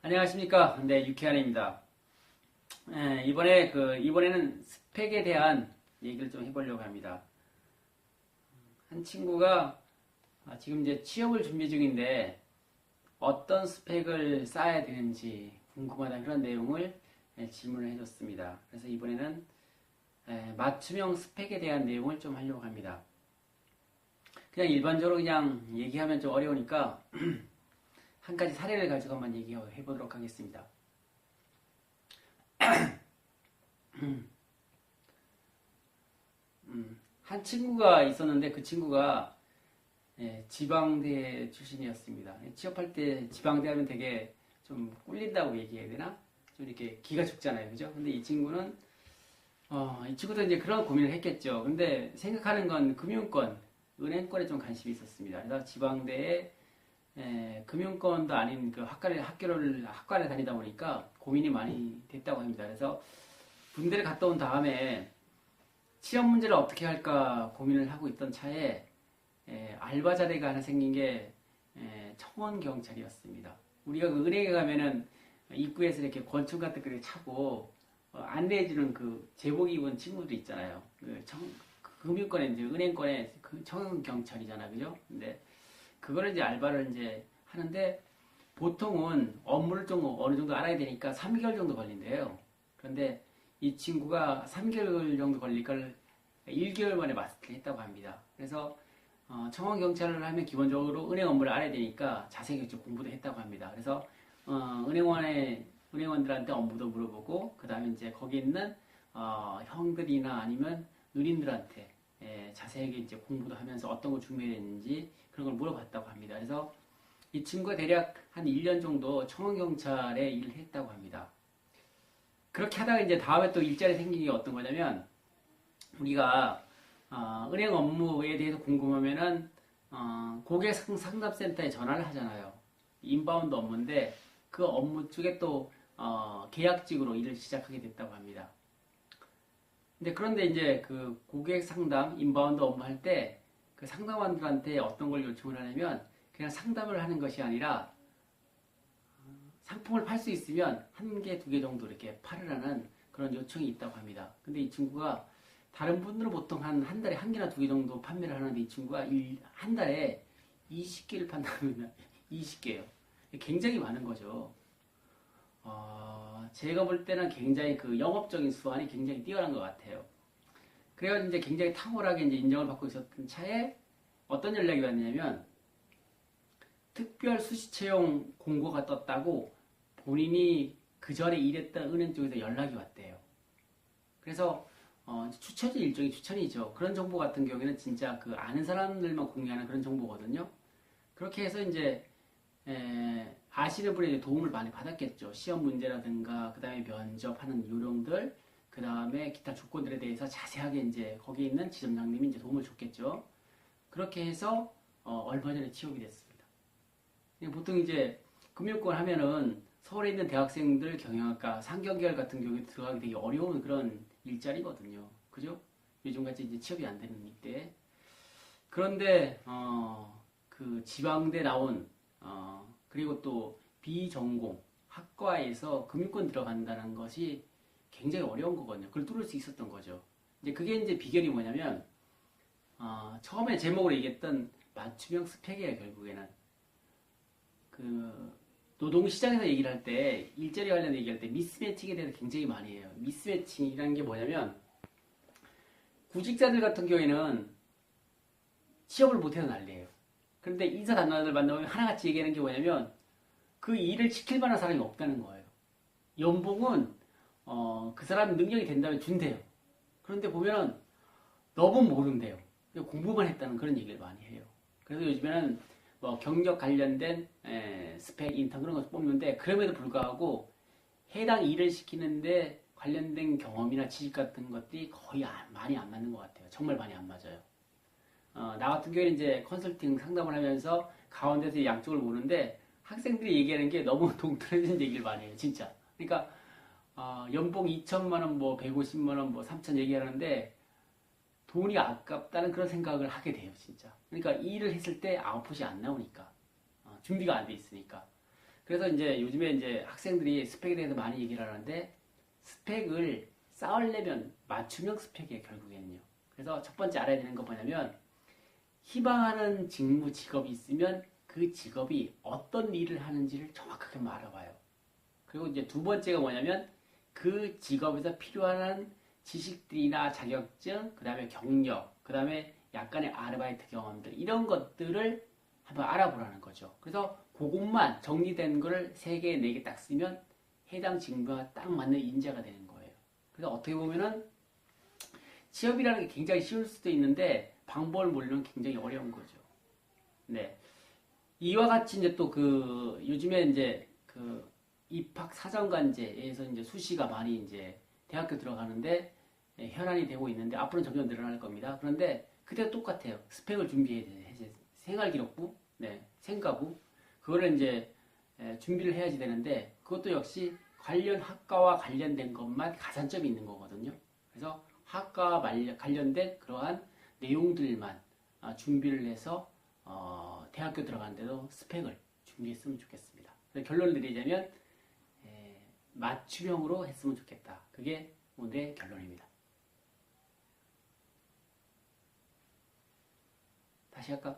안녕하십니까. 네, 유쾌한입니다. 이번에는 스펙에 대한 얘기를 좀 해보려고 합니다. 한 친구가 지금 이제 취업을 준비 중인데 어떤 스펙을 쌓아야 되는지 궁금하다는 그런 내용을 질문을 해줬습니다. 그래서 이번에는 맞춤형 스펙에 대한 내용을 좀 하려고 합니다. 그냥 일반적으로 그냥 얘기하면 좀 어려우니까 한 가지 사례를 가지고 한번 얘기해 보도록 하겠습니다. 한 친구가 있었는데 그 친구가 지방대 출신이었습니다. 취업할 때 지방대 하면 되게 좀 꿀린다고 얘기해야 되나? 좀 이렇게 기가 죽잖아요. 그죠? 근데 이 친구도 이제 그런 고민을 했겠죠. 근데 생각하는 건 금융권, 은행권에 좀 관심이 있었습니다. 그래서 지방대에 금융권도 아닌 그 학과를 다니다 보니까 고민이 많이 됐다고 합니다. 그래서 군대를 갔다 온 다음에 취업 문제를 어떻게 할까 고민을 하고 있던 차에 알바 자리가 하나 생긴 게 청원 경찰이었습니다. 우리가 그 은행에 가면은 입구에서 이렇게 권총 같은 거 차고 안내해주는 그 제복 입은 친구들 있잖아요. 그 금융권에 이제 은행권에 그 청원 경찰이잖아, 그죠? 근데 그거를 이제 알바를 이제 하는데 보통은 업무를 좀 어느 정도 알아야 되니까 3개월 정도 걸린대요. 그런데 이 친구가 3개월 정도 걸릴 걸 1개월 만에 마스터를 했다고 합니다. 그래서 청원 경찰을 하면 기본적으로 은행 업무를 알아야 되니까 자세히 좀 공부도 했다고 합니다. 그래서 은행원들한테 업무도 물어보고 그 다음에 이제 거기 있는 형들이나 아니면 누님들한테 자세하게 이제 공부도 하면서 어떤 거 준비했는지 그런 걸 물어봤다고 합니다. 그래서 이 친구가 대략 한 1년 정도 청원경찰에 일을 했다고 합니다. 그렇게 하다가 이제 다음에 또 일자리 생긴 게 어떤 거냐면 우리가 은행 업무에 대해서 궁금하면은 고객 상담센터에 전화를 하잖아요. 인바운드 업무인데 그 업무 쪽에 또 계약직으로 일을 시작하게 됐다고 합니다. 그런데 이제 그 고객 상담, 인바운드 업무 할 때 그 상담원들한테 어떤 걸 요청을 하냐면 그냥 상담을 하는 것이 아니라 상품을 팔 수 있으면 한 개, 두 개 정도 이렇게 팔으라는 그런 요청이 있다고 합니다. 근데 이 친구가 다른 분들은 보통 한 달에 한 개나 두 개 정도 판매를 하는데 이 친구가 한 달에 20개를 판다면 20개요. 굉장히 많은 거죠. 제가 볼 때는 굉장히 그 영업적인 수완이 굉장히 뛰어난 것 같아요. 그래가지고 이제 굉장히 탁월하게 이제 인정을 받고 있었던 차에 어떤 연락이 왔냐면 특별 수시 채용 공고가 떴다고 본인이 그 전에 일했던 은행 쪽에서 연락이 왔대요. 그래서 추천이 일종의 추천이죠. 그런 정보 같은 경우에는 진짜 그 아는 사람들만 공유하는 그런 정보거든요. 그렇게 해서 이제 아시는 분의 이제 도움을 많이 받았겠죠. 시험 문제라든가 그 다음에 면접하는 요령들 그 다음에 기타 조건들에 대해서 자세하게 이제 거기 있는 지점장님이 이제 도움을 줬겠죠. 그렇게 해서 얼마 전에 취업이 됐습니다. 보통 이제 금융권 하면은 서울에 있는 대학생들 경영학과 상경계열 같은 경우에 들어가기 되게 어려운 그런 일자리거든요. 그죠? 요즘같이 이제 취업이 안 되는 이때. 그런데 그 지방대 나온 그리고 또 비전공 학과에서 금융권 들어간다는 것이 굉장히 어려운 거거든요. 그걸 뚫을 수 있었던 거죠. 이제 그게 이제 비결이 뭐냐면 처음에 제목으로 얘기했던 맞춤형 스펙이에요. 결국에는 그 노동시장에서 얘기를 할 때 일자리 관련 얘기할 때 미스매칭에 대해서 굉장히 많이 해요. 미스매칭이라는 게 뭐냐면 구직자들 같은 경우에는 취업을 못해서 난리예요. 그런데 인사 담당자들 만나면 하나같이 얘기하는 게 뭐냐면 그 일을 시킬 만한 사람이 없다는 거예요. 연봉은 그 사람 능력이 된다면 준대요. 그런데 보면 너무 모른대요. 공부만 했다는 그런 얘기를 많이 해요. 그래서 요즘에는 뭐 경력 관련된 스펙, 인턴 그런 거 뽑는데 그럼에도 불구하고 해당 일을 시키는데 관련된 경험이나 지식 같은 것들이 거의 많이 안 맞는 것 같아요. 정말 많이 안 맞아요. 나 같은 경우에는 이제 컨설팅 상담을 하면서 가운데서 양쪽을 보는데 학생들이 얘기하는 게 너무 동떨어진 얘기를 많이 해요. 진짜. 그러니까 연봉 2천만 원, 뭐 150만 원, 뭐 3천 얘기하는데 돈이 아깝다는 그런 생각을 하게 돼요, 진짜. 그러니까 이 일을 했을 때 아웃풋이 안 나오니까. 준비가 안 돼 있으니까. 그래서 이제 요즘에 이제 학생들이 스펙에 대해서 많이 얘기를 하는데 스펙을 쌓으려면 맞춤형 스펙이에요, 결국에는요. 그래서 첫 번째 알아야 되는 거 뭐냐면 희망하는 직무, 직업이 있으면 그 직업이 어떤 일을 하는지를 정확하게 알아봐요. 그리고 이제 두 번째가 뭐냐면 그 직업에서 필요한 지식들이나 자격증, 그 다음에 경력, 그 다음에 약간의 아르바이트 경험들 이런 것들을 한번 알아보라는 거죠. 그래서 그것만 정리된 거를 3개, 4개 딱 쓰면 해당 직무와 딱 맞는 인재가 되는 거예요. 그래서 어떻게 보면은 취업이라는 게 굉장히 쉬울 수도 있는데 방법을 모르면 굉장히 어려운 거죠. 네. 이와 같이 이제 또 그 요즘에 이제 그 입학 사정관제에서 이제 수시가 많이 이제 대학교 들어가는데 현안이 되고 있는데 앞으로는 점점 늘어날 겁니다. 그런데 그때 똑같아요. 스펙을 준비해야 돼. 생활기록부, 네, 생가부 그거를 이제 준비를 해야지 되는데 그것도 역시 관련 학과와 관련된 것만 가산점이 있는 거거든요. 그래서 학과와 관련된 그러한 내용들만 준비를 해서 대학교 들어가는데도 스펙을 준비했으면 좋겠습니다. 결론을 내리자면 맞춤형으로 했으면 좋겠다. 그게 오늘의 결론입니다. 다시 할까?